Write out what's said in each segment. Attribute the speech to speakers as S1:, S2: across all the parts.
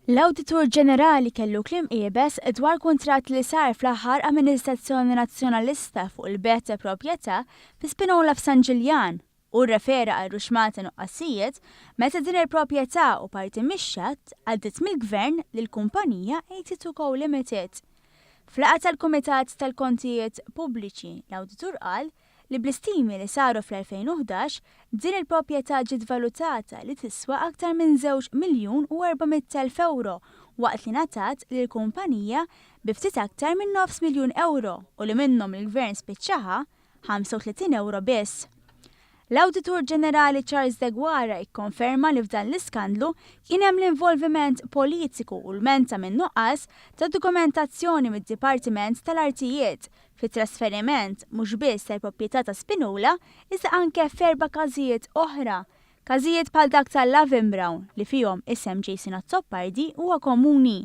S1: L-Awditur Ġenerali kellu kliem qiebes dwar kuntratt li sar fl-aħħar Amministrazzjoni Nazzjonalista fuq il-bet ta' proprjetà fi Spinola f'San Ġiljan u rrefera għal ruxmata nuqqasijiet meta din il-proprjetà u parti mix-xatt għaddiet mill-Gvern lill-kumpanija 82Co Limited. Fl-laqgħa tal-Kumitat tal-Kontijiet Pubbliċi l-Awditur qal li bl-istimi li saru fl-2011 din il-proprjetà ġiet valutata li tiswa aktar minn €2,400,000 waqt li ngħatat lill-kumpanija bi ftit aktar minn €900,000 u li minnhom il-Gvern spiċċaha €35 biss. L-Awditur Ġenerali Charles Degwara ikkonferma li f'dan l-iskandlu kien hemm l-involviment politiku u l-menta minn nuqqas ta' dokumentazzjoni mid-Dipartiment tal-Artijiet fit-trasferiment mhux biss tal-proprjetà ta' Spinola iżda anke f'erba' każijiet oħra. Każijiet bħal dak tal-Lavin Brown li fihom isem Jason Azzopardi huwa komuni.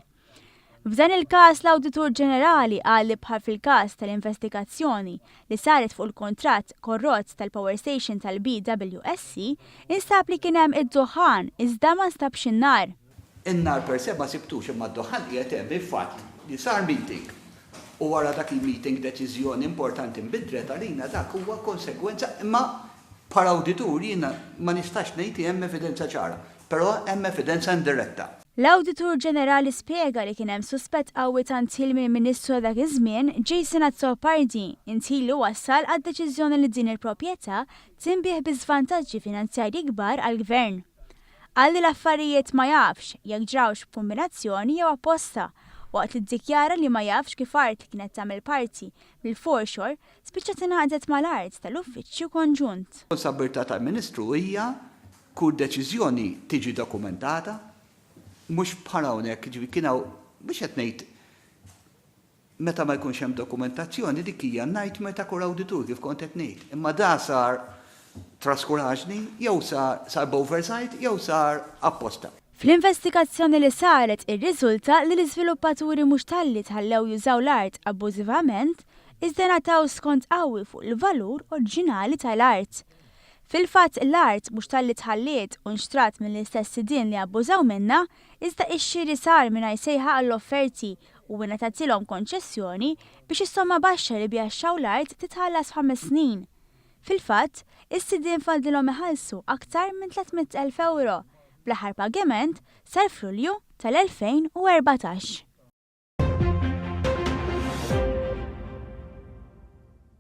S1: F'dan il-każ l-Awditur Ġenerali qal li bħal fil-każ tal-investigazzjoni li saret fuq il-kontratt korrott tal-Power Station tal-BWSC instab li kien hemm id-duħan iżda ma nstabx in-nar.
S2: In-nar per se ma sibtux imma d-duħan qiegħed hemm il-fatt li sar meeting u wara dak il-meeting deċiżjoni importanti nbidret għalina dak huwa konsegwenza imma bħala awditur jiena ma nistax ngħid hemm evidenza ċara, però hemm evidenza indiretta.
S1: L-Awditur Ġenerali spjega li kien hemm suspett qawwi ta' intil mill-Ministru dak iż-żmien Jason Azzopardi intilu wassal għad-deċiżjoni li din il-proprjetà tinbih bi żvantaġġi finanzjarji kbar għall-Gvern. Qal li l-affarijiet ma jafx jekk ġrawx b'kombinazzjoni jew apposta waqt li ddikjara li ma jafx kif art li kienet tagħmel parti mill-foreshore spiċċat ingħaqdet mal-art tal-Uffiċċju Konġunt.
S2: Responsabilità tal-Ministru hija kull deċiżjoni tiġi dokumentata mhux bħala hawnhekk ġifi kien hawn biex qed ngħid meta ma jkunx hemm dokumentazzjoni dik hija nightmare kull awditur kif kont qed ngħid. Imma da sar traskuraġni jew sar b'oversight jew sar apposta.
S1: Fl-investigazzjoni li saret irriżulta li l-iżviluppaturi mhux talli tħallew jużaw l-art abbużivament iżda ngħataw skont qawwi fuq il-valur oriġinali tal-art. Fil-fatt l-art mhux talli tħalliet u nxtrat mill-istess sidien li abbużaw minnha, iżda x-xiri sar mingħajr sejħa għall-offerti u ngħatatilhom konċessjoni biex is-somma baxxa li bjaxxaw l-art titħallas f'5 snin. Fil-fatt, is-sidien fadlilhom iħallsu aktar minn €300,000 bl-aħħar pagament sar f'Lulju tal-2014.